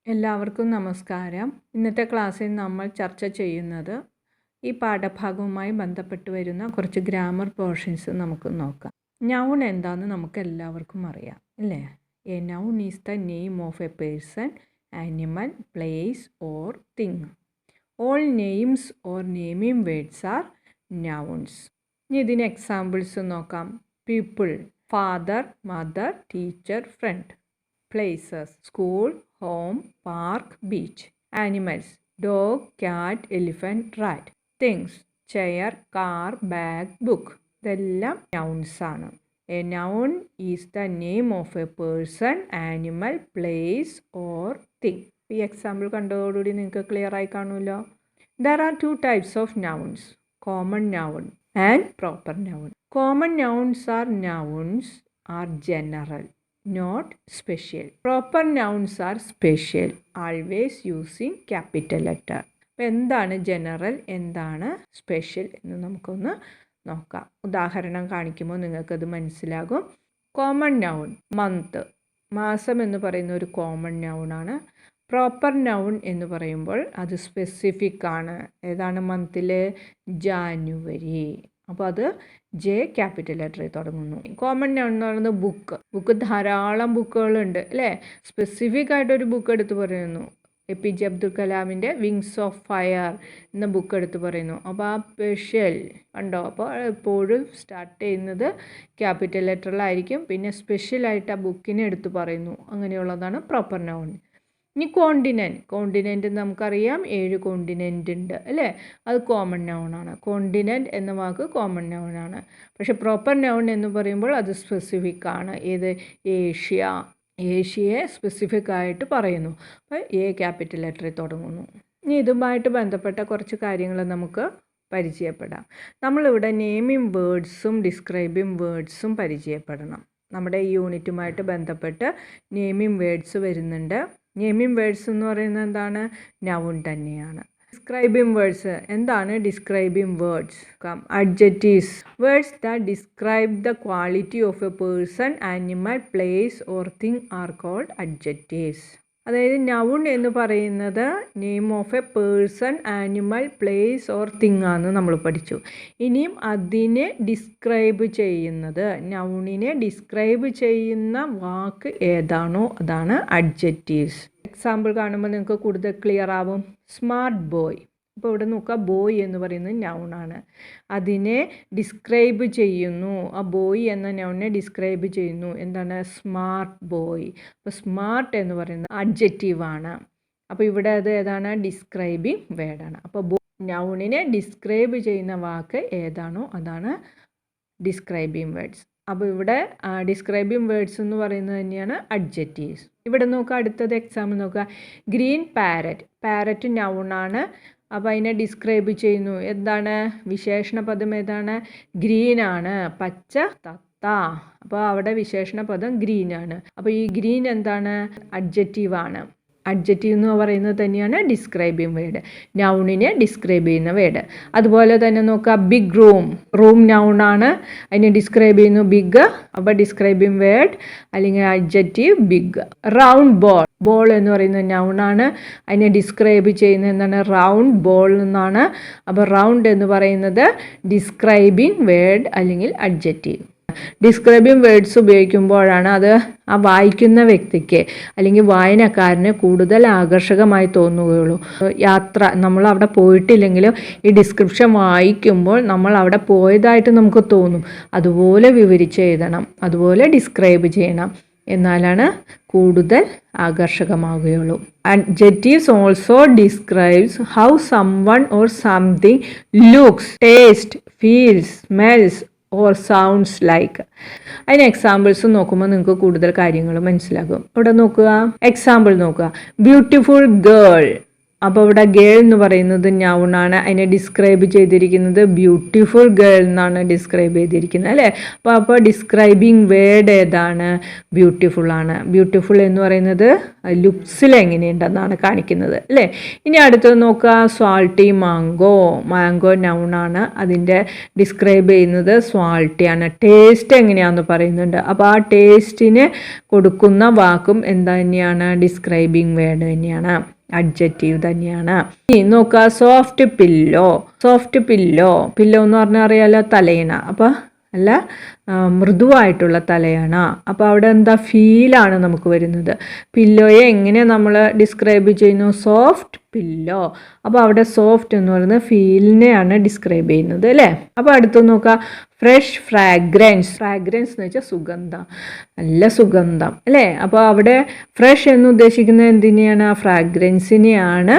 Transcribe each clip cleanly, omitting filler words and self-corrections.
എല്ലാവർക്കും നമസ്കാരം. ഇന്നത്തെ ക്ലാസ്സിൽ നമ്മൾ ചർച്ച ചെയ്യുന്നത് ഈ പാഠഭാഗവുമായി ബന്ധപ്പെട്ട് വരുന്ന കുറച്ച് ഗ്രാമർ പോർഷൻസ് നമുക്ക് നോക്കാം. നൗൺ എന്താണെന്ന് നമുക്ക് എല്ലാവർക്കും അറിയാം അല്ലേ? A noun is the name of a person, animal, place or thing. All names or naming words are nouns. ഇനി ഇതിന് എക്സാമ്പിൾസ് നോക്കാം. People, father, mother, teacher, friend. Places, school, home, park, beach. Animals, dog, cat, elephant, rat. Things, chair, car, bag, book. ഇതെല്ലാം nouns ആണ്. A noun is the name of a person, animal, place or thing. ഈ example കണ്ടതോടുകൂടി നിങ്ങൾക്ക് clear ആയി കാണുമല്ലോ. There are two types of nouns, common noun and proper noun. Common nouns are general, not special. Proper nouns are special, always using capital letter. അപ്പോൾ എന്താണ് general, എന്താണ് special എന്ന് നമുക്കൊന്ന് നോക്കാം. ഉദാഹരണം കാണിക്കുമ്പോൾ നിങ്ങൾക്കത് മനസ്സിലാകും. കോമൺ നൗൺ മന്ത്, മാസം എന്ന് പറയുന്ന ഒരു കോമൺ നൗണാണ്. പ്രോപ്പർ നൗൺ എന്ന് പറയുമ്പോൾ അത് സ്പെസിഫിക് ആണ്. ഏതാണ് മന്തിൽ? ജാനുവരി. അപ്പോൾ അത് ജെ ക്യാപിറ്റൽ ലെറ്ററിൽ തുടങ്ങുന്നു. കോമൺ നൗൺ എന്ന് പറയുന്നത് ബുക്ക് ധാരാളം ബുക്കുകളുണ്ട് അല്ലേ? സ്പെസിഫിക് ആയിട്ടൊരു ബുക്ക് എടുത്ത് പറയുന്നു. APJ അബ്ദുൽ കലാമിൻ്റെ വിങ്സ് ഓഫ് ഫയർ എന്ന ബുക്ക് എടുത്ത് പറയുന്നു. അപ്പോൾ ആ സ്പെഷ്യൽ കണ്ടോ? അപ്പോൾ എപ്പോഴും സ്റ്റാർട്ട് ചെയ്യുന്നത് ക്യാപിറ്റൽ ലെറ്ററിലായിരിക്കും. പിന്നെ സ്പെഷ്യലായിട്ട് ആ ബുക്കിനെ എടുത്ത് പറയുന്നു. അങ്ങനെയുള്ളതാണ് പ്രോപ്പർ നൗൺ. ഇനി കോണ്ടിനെൻറ്റ് നമുക്കറിയാം, 7 കോണ്ടിനെൻ്റ് ഉണ്ട് അല്ലേ? അത് കോമൺ നൗണാണ്. കോണ്ടിനെൻ്റ് എന്ന വാക്ക് കോമൺ നൗണാണ്. പക്ഷേ പ്രോപ്പർ നൗൺ എന്ന് പറയുമ്പോൾ അത് സ്പെസിഫിക് ആണ്. ഏത്? ഏഷ്യയെ സ്പെസിഫിക് ആയിട്ട് പറയുന്നു. അപ്പോൾ എ ക്യാപിറ്റൽ ലെറ്ററിൽ തുടങ്ങുന്നു. ഇനി ഇതുമായിട്ട് ബന്ധപ്പെട്ട കുറച്ച് കാര്യങ്ങൾ നമുക്ക് പരിചയപ്പെടാം. നമ്മളിവിടെ നെയിമിംഗ് വേർഡ്സും ഡിസ്ക്രൈബിംഗ് വേർഡ്സും പരിചയപ്പെടണം. നമ്മുടെ ഈ യൂണിറ്റുമായിട്ട് ബന്ധപ്പെട്ട് നെയിമിംഗ് വേർഡ്സ് വരുന്നുണ്ട്. നെയിമിംഗ് വേർഡ്സ് എന്ന് പറയുന്നത് എന്താണ്? നൗൺ തന്നെയാണ്. ഡിസ്ക്രൈബിംഗ് വേർഡ്സ് എന്താണ്? Describing words adjectives, words that describe the quality of a person, animal, place or thing are called adjectives. അതായത് നൗൺ എന്ന് പറയുന്നത് name of a person, animal, place or thing ആണെന്ന് നമ്മൾ പഠിച്ചു. ഇനിയും അതിനെ ഡിസ്ക്രൈബ് ചെയ്യുന്നത്, നൗണിനെ ഡിസ്ക്രൈബ് ചെയ്യുന്ന വാക്ക് ഏതാണോ അതാണ് അഡ്ജക്റ്റീവ്സ്. എക്സാമ്പിൾ കാണുമ്പോൾ നിങ്ങൾക്ക് കൂടുതൽ ക്ലിയർ ആവും. Smart boy. ഇപ്പോൾ ഇവിടെ നോക്കുക, ബോയ് എന്ന് പറയുന്നത് നൗണാണ്. അതിനെ ഡിസ്ക്രൈബ് ചെയ്യുന്നു. ആ ബോയ് എന്ന നൗണിനെ ഡിസ്ക്രൈബ് ചെയ്യുന്നു. എന്താണ്? Smart boy. അപ്പോൾ സ്മാർട്ട് എന്ന് പറയുന്നത് അഡ്ജക്റ്റീവാണ്. അപ്പോൾ ഇവിടെ അത് ഏതാണ്? ഡിസ്ക്രൈബിങ് വേർഡാണ്. അപ്പോൾ നൗണിനെ ഡിസ്ക്രൈബ് ചെയ്യുന്ന വാക്ക് ഏതാണോ അതാണ് ഡിസ്ക്രൈബിങ് വേർഡ്സ്. അപ്പോൾ ഇവിടെ ഡിസ്ക്രൈബിംഗ് വേർഡ്സ് എന്ന് പറയുന്നത് തന്നെയാണ് അഡ്ജക്റ്റീവ്സ്. ഇവിടെ നോക്കുക, അടുത്തത് എക്സാമ്പിൾ നോക്കുക. ഗ്രീൻ പാരറ്റ് നൗണാണ്. അപ്പോൾ അതിനെ ഡിസ്ക്രൈബ് ചെയ്യുന്നു. എന്താണ്? വിശേഷണ പദം ഏതാണ്? ഗ്രീനാണ്. പച്ച തത്ത. അപ്പോൾ അവിടെ വിശേഷണ പദം ഗ്രീനാണ്. അപ്പോൾ ഈ ഗ്രീൻ എന്താണ്? അഡ്ജക്റ്റീവാണ്. അഡ്ജക്റ്റീവ് എന്ന് പറയുന്നത് തന്നെയാണ് ഡിസ്ക്രൈബിംഗ് വേർഡ്, നൗണിനെ ഡിസ്ക്രൈബ് ചെയ്യുന്ന വേർഡ്. അതുപോലെ തന്നെ നോക്കുക, ബിഗ് റൂം നൗണാണ്. അതിനെ ഡിസ്ക്രൈബ് ചെയ്യുന്നു ബിഗ്. അപ്പോൾ ഡിസ്ക്രൈബിംഗ് വേർഡ് അല്ലെങ്കിൽ അഡ്ജക്റ്റീവ് ബിഗ്. റൗണ്ട് ബോൾ എന്ന് പറയുന്നത് നൗണാണ്. അതിനെ ഡിസ്ക്രൈബ് ചെയ്യുന്നത് എന്താണ്? റൗണ്ട് ബോൾ എന്നാണ്. അപ്പോൾ റൗണ്ട് എന്ന് പറയുന്നത് ഡിസ്ക്രൈബിംഗ് വേർഡ് അല്ലെങ്കിൽ അഡ്ജക്റ്റീവ്. ഡിസ്ക്രൈബിംഗ് വേർഡ്സ് ഉപയോഗിക്കുമ്പോഴാണ് അത് ആ വായിക്കുന്ന വ്യക്തിക്ക് അല്ലെങ്കിൽ വായനക്കാരന് കൂടുതൽ ആകർഷകമായി തോന്നുകയുള്ളൂ. നമ്മൾ അവിടെ പോയിട്ടില്ലെങ്കിലും ഈ ഡിസ്ക്രിപ്ഷൻ വായിക്കുമ്പോൾ നമ്മൾ അവിടെ പോയതായിട്ട് നമുക്ക് തോന്നും. അതുപോലെ വിവരിച്ച് എഴുതണം, അതുപോലെ ഡിസ്ക്രൈബ് ചെയ്യണം. എന്നാലാണ് കൂടുതൽ ആകർഷകമാവുകയുള്ളൂ. Adjectives also describes how someone or something looks, tastes, feels, smells or sounds like. അതിന് എക്സാമ്പിൾസ് നോക്കുമ്പോൾ നിങ്ങൾക്ക് കൂടുതൽ കാര്യങ്ങൾ മനസ്സിലാകും. ഇവിടെ നോക്കുക, എക്സാമ്പിൾ നോക്കുക. Beautiful girl. അപ്പോൾ ഇവിടെ ഗേൾ എന്ന് പറയുന്നത് നൗണാണ്. അതിനെ ഡിസ്ക്രൈബ് ചെയ്തിരിക്കുന്നത് ബ്യൂട്ടിഫുൾ ഗേൾ എന്നാണ് ഡിസ്ക്രൈബ് ചെയ്തിരിക്കുന്നത് അല്ലേ. അപ്പോൾ ഡിസ്ക്രൈബിങ് വേർഡ് ഏതാണ്? ബ്യൂട്ടിഫുൾ ആണ്. ബ്യൂട്ടിഫുൾ എന്ന് പറയുന്നത് ലുക്സിൽ എങ്ങനെയുണ്ടെന്നാണ് കാണിക്കുന്നത് അല്ലേ. ഇനി അടുത്തത് നോക്കുക, സ്വാൾട്ടി മാംഗോ. മാംഗോ നൗണാണ്. അതിൻ്റെ ഡിസ്ക്രൈബ് ചെയ്യുന്നത് സ്വാൾട്ടിയാണ്. ടേസ്റ്റ് എങ്ങനെയാണെന്ന് പറയുന്നുണ്ട്. അപ്പോൾ ആ ടേസ്റ്റിന് കൊടുക്കുന്ന വാക്കും എന്താ തന്നെയാണ്? ഡിസ്ക്രൈബിങ് വേർഡ് തന്നെയാണ്, അഡ്ജക്റ്റീവ് തന്നെയാണ്. ഇനി നോക്കുക, soft pillow. Soft pillow, pillow എന്ന് പറഞ്ഞാൽ അറിയാലോ, തലയിണ. അപ്പോൾ അല്ല, മൃദുവായിട്ടുള്ള തലയണ. അപ്പോൾ അവിടെ എന്താ? ഫീലാണ് നമുക്ക് വരുന്നത്. പില്ലോയെ എങ്ങനെ നമ്മൾ ഡിസ്ക്രൈബ് ചെയ്യുന്നു? Soft pillow. അപ്പോൾ അവിടെ സോഫ്റ്റ് എന്ന് പറയുന്നത് ഫീലിനെയാണ് ഡിസ്ക്രൈബ് ചെയ്യുന്നത് അല്ലേ. അപ്പോൾ അടുത്ത് നോക്കുക, ഫ്രഷ് ഫ്രാഗ്രൻസ്. ഫ്രാഗ്രൻസ് എന്ന് വെച്ചാൽ സുഗന്ധം, നല്ല സുഗന്ധം അല്ലേ. അപ്പോൾ അവിടെ ഫ്രഷ് എന്ന് ഉദ്ദേശിക്കുന്നത് എന്തിനെയാണ്? ഫ്രാഗ്രൻസിനെയാണ്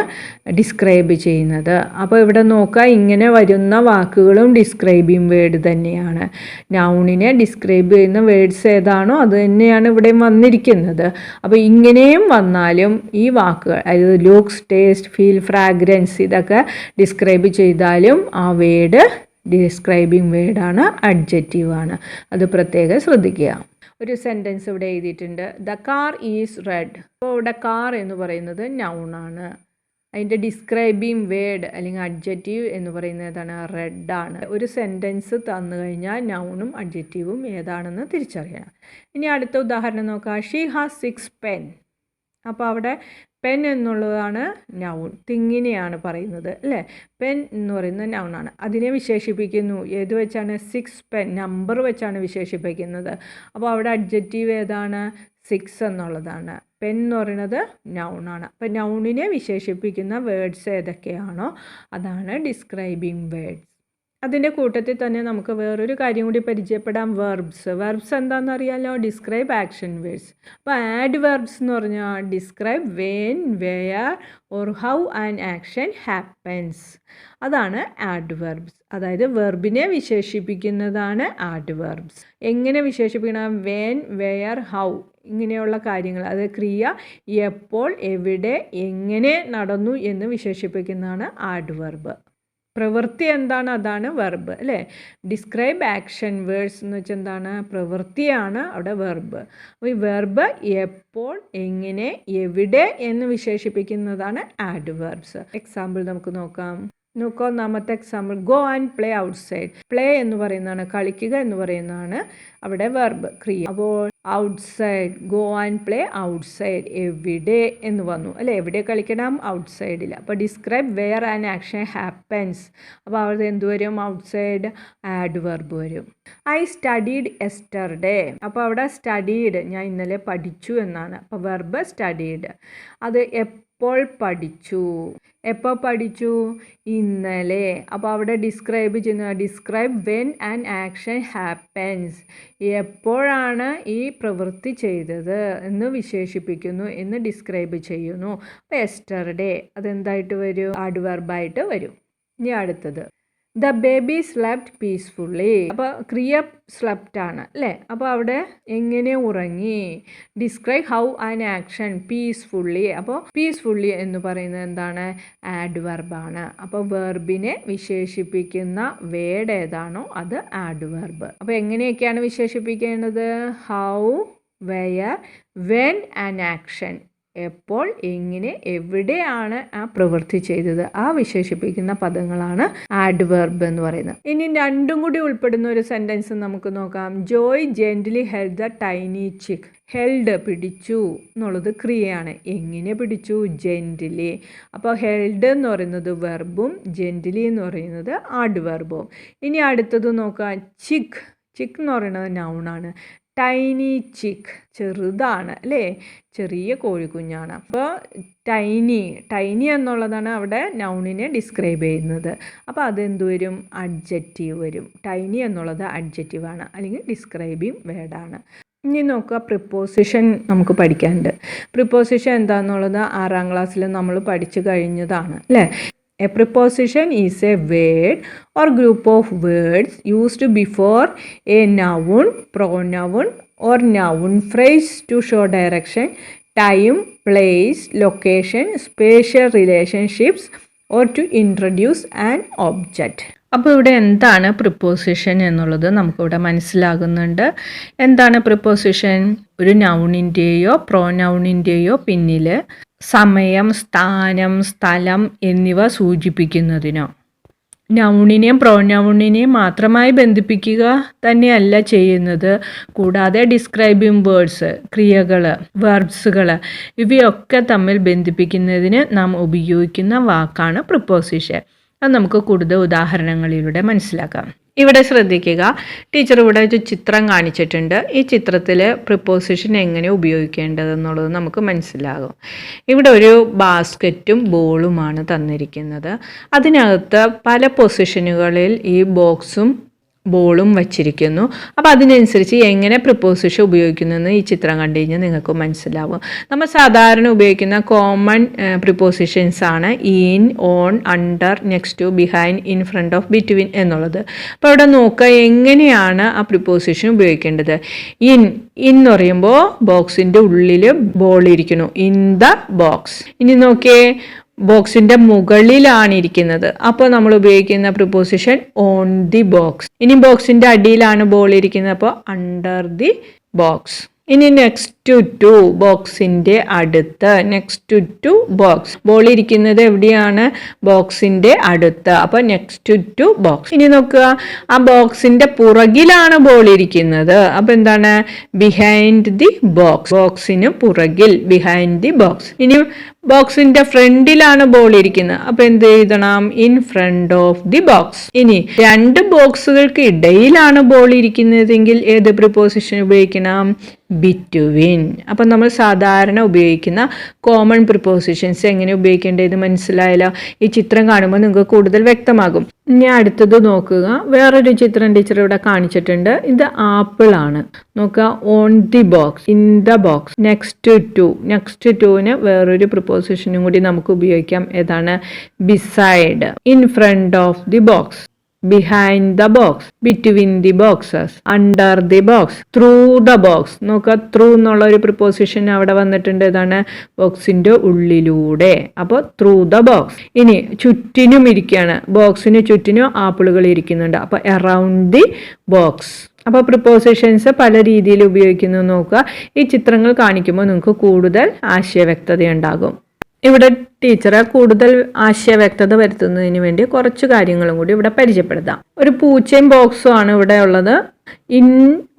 ഡിസ്ക്രൈബ് ചെയ്യുന്നത്. അപ്പോൾ ഇവിടെ നോക്കുക, ഇങ്ങനെ വരുന്ന വാക്കുകളും ഡിസ്ക്രൈബിങ് വേർഡ് തന്നെയാണ്. നൗണിനെ ഡിസ്ക്രൈബ് ചെയ്യുന്ന വേർഡ്സ് ഏതാണോ അത് തന്നെയാണ് ഇവിടെയും വന്നിരിക്കുന്നത്. അപ്പോൾ ഇങ്ങനെയും വന്നാലും ഈ വാക്കുകൾ, അതായത് ലുക്സ്, ടേസ്റ്റ്, ഫീൽ, ഫ്രാഗ്രൻസ്, ഇതൊക്കെ ഡിസ്ക്രൈബ് ചെയ്താലും ആ വേർഡ് ഡിസ്ക്രൈബിങ് വേർഡാണ്, അഡ്ജക്റ്റീവാണ്. അത് പ്രത്യേകം ശ്രദ്ധിക്കുക. ഒരു സെൻറ്റൻസ് ഇവിടെ എഴുതിയിട്ടുണ്ട്, ദ കാർ ഈസ് റെഡ്. അപ്പോൾ ഇവിടെ കാർ എന്ന് പറയുന്നത് നൗണാണ്. അതിൻ്റെ ഡിസ്ക്രൈബിങ് വേർഡ് അല്ലെങ്കിൽ അഡ്ജക്റ്റീവ് എന്ന് പറയുന്നത് ഏതാണ്? റെഡാണ്. ഒരു സെൻറ്റൻസ് തന്നു കഴിഞ്ഞാൽ നൗണും അഡ്ജക്റ്റീവും ഏതാണെന്ന് തിരിച്ചറിയണം. ഇനി അടുത്ത ഉദാഹരണം നോക്കാം, ഷീ ഹാസ് 6 പെൻ. അപ്പോൾ അവിടെ പെൻ എന്നുള്ളതാണ് നൗൺ, തിങ്ങിനെയാണ് പറയുന്നത് അല്ലേ. പെൻ എന്ന് പറയുന്നത് നൗണാണ്. അതിനെ വിശേഷിപ്പിക്കുന്നു ഏത് വെച്ചാണ്? 6 പെൻ, നമ്പർ വെച്ചാണ് വിശേഷിപ്പിക്കുന്നത്. അപ്പോൾ അവിടെ അഡ്ജക്റ്റീവ് ഏതാണ്? 6 എന്നുള്ളതാണ്. പെൻ എന്ന് പറയുന്നത് നൗണാണ്. അപ്പോൾ നൗണിനെ വിശേഷിപ്പിക്കുന്ന വേർഡ്സ് ഏതൊക്കെയാണോ അതാണ് ഡിസ്ക്രൈബിങ് വേർഡ്സ്. അതിൻ്റെ കൂട്ടത്തിൽ തന്നെ നമുക്ക് വേറൊരു കാര്യം കൂടി പരിചയപ്പെടാം, വെർബ്സ്. വെർബ്സ് എന്താണെന്ന് അറിയാമല്ലോ, ഡിസ്ക്രൈബ് ആക്ഷൻ വേർഡ്സ്. അപ്പോൾ ആഡ് വെർബ്സ് എന്ന് പറഞ്ഞാൽ describe when, where or how an action happens. അതാണ് ആഡ് വെർബ്സ്. അതായത് വെർബിനെ വിശേഷിപ്പിക്കുന്നതാണ് ആഡ് വെർബ്സ്. എങ്ങനെ വിശേഷിപ്പിക്കണം? വെൻ, വെയർ, ഹൗ ഇങ്ങനെയുള്ള കാര്യങ്ങൾ, അത് ക്രിയ എപ്പോൾ, എവിടെ, എങ്ങനെ നടന്നു എന്ന് വിശേഷിപ്പിക്കുന്നതാണ് ആഡ് വെർബ്. പ്രവൃത്തി എന്താണ്? അതാണ് വെർബ് അല്ലേ. ഡിസ്ക്രൈബ് ആക്ഷൻ വേർഡ്സ് എന്ന് വെച്ചാൽ എന്താണ്? പ്രവൃത്തിയാണ് അവിടെ വെർബ്. അപ്പോൾ ഈ വെർബ് എപ്പോൾ, എങ്ങനെ, എവിടെ എന്ന് വിശേഷിപ്പിക്കുന്നതാണ് ആഡ് വെർബ്സ്. എക്സാമ്പിൾ നമുക്ക് നോക്കാം. നോക്കാം, ഒന്നാമത്തെ example, go and play outside. Play എന്ന് പറയുന്നതാണ്, കളിക്കുക എന്ന് പറയുന്നതാണ് അവിടെ വെർബ്, ക്രിയ. അപ്പോൾ outside, go and play outside, എവിടെ എന്ന് വന്നു അല്ലേ. എവിടെ കളിക്കണം? ഔട്ട്സൈഡിൽ. അപ്പോൾ describe where an action happens. അപ്പോൾ അവിടെ എന്ത് വരും? ഔട്ട്സൈഡ് ആഡ് വെർബ് വരും. I studied yesterday. അപ്പോൾ അവിടെ സ്റ്റഡീഡ്, ഞാൻ ഇന്നലെ പഠിച്ചു എന്നാണ്. അപ്പോൾ വെർബ് സ്റ്റഡീഡ്. അത് എപ്പോൾ പഠിച്ചു? എപ്പോൾ പഠിച്ചു? ഇന്നലെ. അപ്പോൾ അവിടെ ഡിസ്ക്രൈബ് ചെയ്യുന്ന describe when and action happens. എപ്പോഴാണ് ഈ പ്രവൃത്തി ചെയ്തത് എന്ന് വിശേഷിപ്പിക്കുന്നു, എന്ന് ഡിസ്ക്രൈബ് ചെയ്യുന്നു. അപ്പോൾ യെസ്റ്റർഡേ അതെന്തായിട്ട് വരും? ആഡ് വെർബായിട്ട് വരും. ഇനി അടുത്തത്, ദ ബേബി സ്ലെപ്റ്റ് പീസ്ഫുള്ളി. അപ്പോൾ ക്രിയ സ്ലെപ്റ്റ് ആണ് അല്ലേ. അപ്പോൾ അവിടെ എങ്ങനെ ഉറങ്ങി? Describe how an action peacefully. അപ്പോൾ പീസ്ഫുള്ളി എന്ന് പറയുന്നത് എന്താണ്? ആഡ് വെർബാണ്. അപ്പോൾ വെർബിനെ വിശേഷിപ്പിക്കുന്ന വേർഡ് ഏതാണോ അത് ആഡ് വെർബ്. അപ്പോൾ എങ്ങനെയൊക്കെയാണ് വിശേഷിപ്പിക്കേണ്ടത്? How, where, when an action. എപ്പോൾ, എങ്ങനെ, എവിടെയാണ് ആ പ്രവൃത്തി ചെയ്തത്, ആ വിശേഷിപ്പിക്കുന്ന പദങ്ങളാണ് ആഡ് വെർബ് എന്ന് പറയുന്നത്. ഇനി രണ്ടും കൂടി ഉൾപ്പെടുന്ന ഒരു സെൻറ്റൻസ് നമുക്ക് നോക്കാം. Joy gently held the tiny chick. Held, പിടിച്ചു എന്നുള്ളത് ക്രിയയാണ്. എങ്ങനെ പിടിച്ചു? ജെന്റ്ലി. അപ്പോൾ ഹെൽഡ് എന്ന് പറയുന്നത് വെർബും ജെന്റ്ലി എന്ന് പറയുന്നത് ആഡ് വെർബും. ഇനി അടുത്തത് നോക്കാം, ചിക്ക്. ചിക്ക് എന്ന് പറയുന്നത് നൗണാണ്. ടൈനി ചിക്ക്, ചെറുതാണ് അല്ലേ, ചെറിയ കോഴിക്കുഞ്ഞാണ്. അപ്പോൾ ടൈനി എന്നുള്ളതാണ് അവിടെ നൗണിനെ ഡിസ്ക്രൈബ് ചെയ്യുന്നത്. അപ്പോൾ അതെന്ത് വരും? അഡ്ജക്റ്റീവ് വരും. ടൈനി എന്നുള്ളത് അഡ്ജക്റ്റീവാണ് അല്ലെങ്കിൽ ഡിസ്ക്രൈബിങ് വേർഡാണ്. ഇനി നോക്കുക, പ്രിപ്പോസിഷൻ നമുക്ക് പഠിക്കാനുണ്ട്. പ്രിപ്പോസിഷൻ എന്താണെന്നുള്ളത് 6ാം ക്ലാസ്സിൽ നമ്മൾ പഠിച്ചു കഴിഞ്ഞതാണ് അല്ലേ. A preposition is a word or group of words used before a noun, pronoun or noun phrase to show direction, time, place, location, spatial relationships or to introduce an object. അപ്പോൾ ഇവിടെ എന്താണ് preposition എന്നുള്ളത് നമുക്കിവിടെ മനസ്സിലാകുന്നുണ്ട്. എന്താണ് preposition? ഒരു നൗണിൻ്റെയോ പ്രോനൗണിൻ്റെയോ പിന്നിൽ സമയം, സ്ഥാനം, സ്ഥലം എന്നിവ സൂചിപ്പിക്കുന്നതിനോ നൗണിനെയും പ്രോനൗണിനെയും മാത്രമായി ബന്ധിപ്പിക്കുക തന്നെയല്ല ചെയ്യുന്നത്. കൂടാതെ ഡിസ്ക്രൈബിംഗ് വേർഡ്സ്, ക്രിയകൾ, വെർബ്സുകൾ ഇവയൊക്കെ തമ്മിൽ ബന്ധിപ്പിക്കുന്നതിന് നാം ഉപയോഗിക്കുന്ന വാക്കാണ് പ്രിപ്പോസിഷൻ. അത് നമുക്ക് കൂടുതൽ ഉദാഹരണങ്ങളിലൂടെ മനസ്സിലാക്കാം. ഇവിടെ ശ്രദ്ധിക്കുക, ടീച്ചർ ഇവിടെ ഒരു ചിത്രം കാണിച്ചിട്ടുണ്ട്. ഈ ചിത്രത്തിൽ പ്രിപ്പോസിഷൻ എങ്ങനെ ഉപയോഗിക്കേണ്ടതെന്നുള്ളത് നമുക്ക് മനസ്സിലാകും. ഇവിടെ ഒരു ബാസ്ക്കറ്റും ബോളുമാണ് തന്നിരിക്കുന്നത്. അതിനകത്ത് പല പൊസിഷനുകളിൽ ഈ ബോക്സും ബോളും വച്ചിരിക്കുന്നു. അപ്പോൾ അതിനനുസരിച്ച് എങ്ങനെ പ്രിപ്പോസിഷൻ ഉപയോഗിക്കുന്നതെന്ന് ഈ ചിത്രം കണ്ടു കഴിഞ്ഞാൽ നിങ്ങൾക്ക് മനസ്സിലാവും. നമ്മൾ സാധാരണ ഉപയോഗിക്കുന്ന കോമൺ പ്രിപ്പോസിഷൻസ് ആണ് in, on, under, next to, behind, in front of, between എന്നുള്ളത്. അപ്പോൾ ഇവിടെ നോക്കുക എങ്ങനെയാണ് ആ പ്രിപ്പോസിഷൻ ഉപയോഗിക്കേണ്ടത്. ഇൻ എന്ന് പറയുമ്പോൾ ബോക്സിൻ്റെ ഉള്ളിൽ ബോൾ ഇരിക്കുന്നു, ഇൻ ദ ബോക്സ്. ഇനി നോക്കിയേ, ബോക്സിന്റെ മുകളിലാണ് ഇരിക്കുന്നത്. അപ്പോൾ നമ്മൾ ഉപയോഗിക്കുന്ന പ്രിപ്പോസിഷൻ ഓൺ ദി ബോക്സ്. ഇനി ബോക്സിന്റെ അടിയിലാണ് ബോൾ ഇരിക്കുന്നത്, അപ്പോൾ അണ്ടർ ദി ബോക്സ്. ഇനി നെക്സ്റ്റ് ടു, ബോക്സിന്റെ അടുത്ത്, നെക്സ്റ്റ് ടു ബോക്സ്. ബോൾ ഇരിക്കുന്നത് എവിടെയാണ്? ബോക്സിന്റെ അടുത്ത്, അപ്പോൾ നെക്സ്റ്റ് ടു ബോക്സ്. ഇനി നോക്കുക, ആ ബോക്സിന്റെ പുറകിലാണ് ബോൾ ഇരിക്കുന്നത്, അപ്പോൾ എന്താണ്? Behind the box. ബോക്സിന് പുറകിൽ, ബിഹൈൻഡ് ദി ബോക്സ്. ഇനി ബോക്സിന്റെ ഫ്രണ്ടിലാണ് ബോൾ ഇരിക്കുന്നത്, അപ്പൊ എന്ത് എഴുതണം? In front of the box. ഇനി രണ്ട് ബോക്സുകൾക്ക് ഇടയിലാണ് ബോൾ ഇരിക്കുന്നതെങ്കിൽ ഏത് പ്രിപ്പോസിഷൻ ഉപയോഗിക്കണം? ബിറ്റ്വീൻ. അപ്പം നമ്മൾ സാധാരണ ഉപയോഗിക്കുന്ന കോമൺ പ്രിപ്പോസിഷൻസ് എങ്ങനെ ഉപയോഗിക്കേണ്ടത് മനസ്സിലായല്ലോ. ഈ ചിത്രം കാണുമ്പോൾ നിങ്ങൾക്ക് കൂടുതൽ വ്യക്തമാകും. ഇനി അടുത്തത് നോക്കുക, വേറൊരു ചിത്രം ടീച്ചർ ഇവിടെ കാണിച്ചിട്ടുണ്ട്. ഇത് ആപ്പിൾ ആണ്. നോക്കുക, on the box, in the box, next to. Next ടുവിന് വേറൊരു പ്രിപ്പോസിഷനും കൂടി നമുക്ക് ഉപയോഗിക്കാം. ഏതാണ്? Beside, in front of the box, behind the box, between the boxes, under the box, through the box. നോക്കുക, ത്രൂ എന്നുള്ള ഒരു പ്രിപ്പോസിഷൻ അവിടെ വന്നിട്ടുണ്ട്. ഏതാണ്? ബോക്സിന്റെ ഉള്ളിലൂടെ, അപ്പോൾ ത്രൂ ദ ബോക്സ്. ഇനി ചുറ്റിനും ഇരിക്കുകയാണ്, ബോക്സിന് ചുറ്റിനും ആപ്പിളുകൾ ഇരിക്കുന്നുണ്ട്, അപ്പോൾ അറൗണ്ട് ദി ബോക്സ്. അപ്പോൾ പ്രിപ്പോസിഷൻസ് പല രീതിയിൽ ഉപയോഗിക്കുന്നു നോക്കുക. ഈ ചിത്രങ്ങൾ കാണിക്കുമ്പോൾ നിങ്ങൾക്ക് കൂടുതൽ ആശയവ്യക്തതയുണ്ടാകും. ഇവിടെ ടീച്ചറെ കൂടുതൽ ആശയവ്യക്തത വരുത്തുന്നതിന് വേണ്ടി കുറച്ച് കാര്യങ്ങളും കൂടി ഇവിടെ പരിചയപ്പെടുത്താം. ഒരു പൂച്ചയും ബോക്സും ആണ് ഇവിടെ ഉള്ളത്. In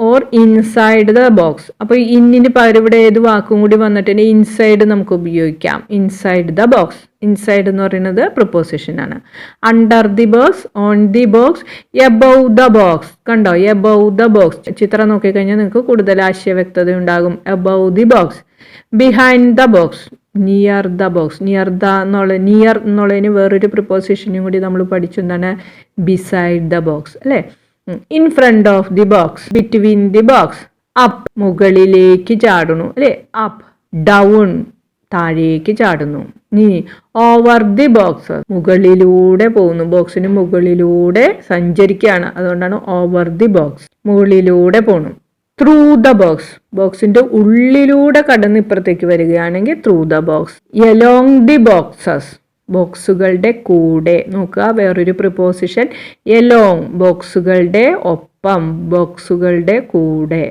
or inside the box. അപ്പോൾ ഇന്നിന് പകരം ഇവിടെ ഏത് വാക്കും കൂടി വന്നിട്ടുണ്ട്? ഇൻസൈഡ് നമുക്ക് ഉപയോഗിക്കാം. Inside the box. ഇൻസൈഡ് എന്ന് പറയുന്നത് പ്രിപ്പോസിഷൻ ആണ്. Under the box, on the box, above the box. കണ്ടോ? Above the box. ചിത്രം നോക്കിക്കഴിഞ്ഞാൽ നിങ്ങൾക്ക് കൂടുതൽ ആശയവ്യക്തത ഉണ്ടാകും. Above the box. Behind the box, near the box. Near എന്നുള്ളതിന് വേറൊരു പ്രിപ്പോസിഷനും കൂടി നമ്മൾ പഠിച്ചു. എന്താണ്? ബിസൈഡ് ദ ബോക്സ് അല്ലേ. In front of the box, between the box. Up, മുകളിലേക്ക് ചാടുന്നു അല്ലേ. അപ്പ്. ഡൗൺ, താഴേക്ക് ചാടുന്നു. ഇനി ഓവർ ദി ബോക്സ്, മുകളിലൂടെ പോകുന്നു. ബോക്സിന് മുകളിലൂടെ സഞ്ചരിക്കുകയാണ്, അതുകൊണ്ടാണ് ഓവർ ദി ബോക്സ്. മുകളിലൂടെ പോകണം. ത്രൂ ദ ബോക്സ്, ബോക്സിന്റെ ഉള്ളിലൂടെ കടന്ന് ഇപ്പുറത്തേക്ക് വരികയാണെങ്കിൽ through the box. Along the boxes, ബോക്സുകളുടെ കൂടെ. നോക്കുക, വേറൊരു പ്രിപ്പോസിഷൻ എലോങ്, ബോക്സുകളുടെ ഒപ്പം, ബോക്സുകളുടെ കൂടെ.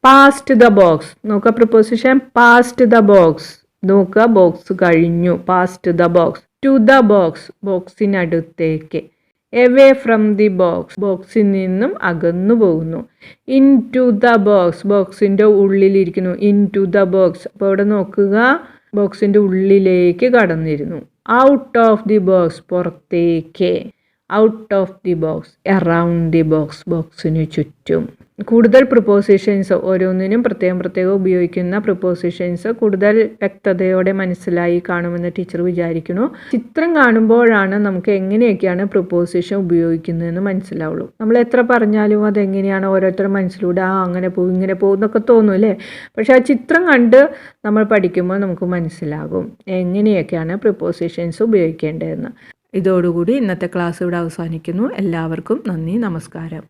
Past the box. നോക്കുക, പ്രിപ്പോസിഷൻ പാസ്റ്റ് ദ ബോക്സ്. നോക്കുക, ബോക്സ് കഴിഞ്ഞു, past the box. To the box, ബോക്സിനടുത്തേക്ക്. എവേ ഫ്രം ദി ബോക്സ്, ബോക്സിൽ നിന്നും അകന്നു പോകുന്നു. ഇൻ ടു ദ ബോക്സ്, ബോക്സിൻ്റെ ഉള്ളിലിരിക്കുന്നു. Into the box. അപ്പോൾ ഇവിടെ നോക്കുക, ബോക്സിൻ്റെ ഉള്ളിലേക്ക് കടന്നിരുന്നു. ഔട്ട് ഓഫ് ദി ബോക്സ്, പുറത്തേക്ക്. Out of the box, around the box, ബോക്സിന് ചുറ്റും. കൂടുതൽ പ്രിപ്പോസിഷൻസ് ഓരോന്നിനും പ്രത്യേകം ഉപയോഗിക്കുന്ന പ്രിപ്പോസിഷൻസ് കൂടുതൽ വ്യക്തതയോടെ മനസ്സിലായി കാണുമെന്ന് ടീച്ചർ വിചാരിക്കുന്നു. ചിത്രം കാണുമ്പോഴാണ് നമുക്ക് എങ്ങനെയൊക്കെയാണ് പ്രിപ്പോസിഷൻ ഉപയോഗിക്കുന്നതെന്ന് മനസ്സിലാവുള്ളൂ. നമ്മൾ എത്ര പറഞ്ഞാലും അതെങ്ങനെയാണ് ഓരോരുത്തരുടെ മനസ്സിലൂടെ അങ്ങനെ പോകും ഇങ്ങനെ പോകും എന്നൊക്കെ തോന്നും അല്ലേ. പക്ഷെ ആ ചിത്രം കണ്ട് നമ്മൾ പഠിക്കുമ്പോൾ നമുക്ക് മനസ്സിലാകും എങ്ങനെയൊക്കെയാണ് പ്രിപ്പോസിഷൻസ് ഉപയോഗിക്കേണ്ടതെന്ന്. ഇതോടുകൂടി ഇന്നത്തെ ക്ലാസ് ഇവിടെ അവസാനിക്കുന്നു. എല്ലാവർക്കും നന്ദി, നമസ്കാരം.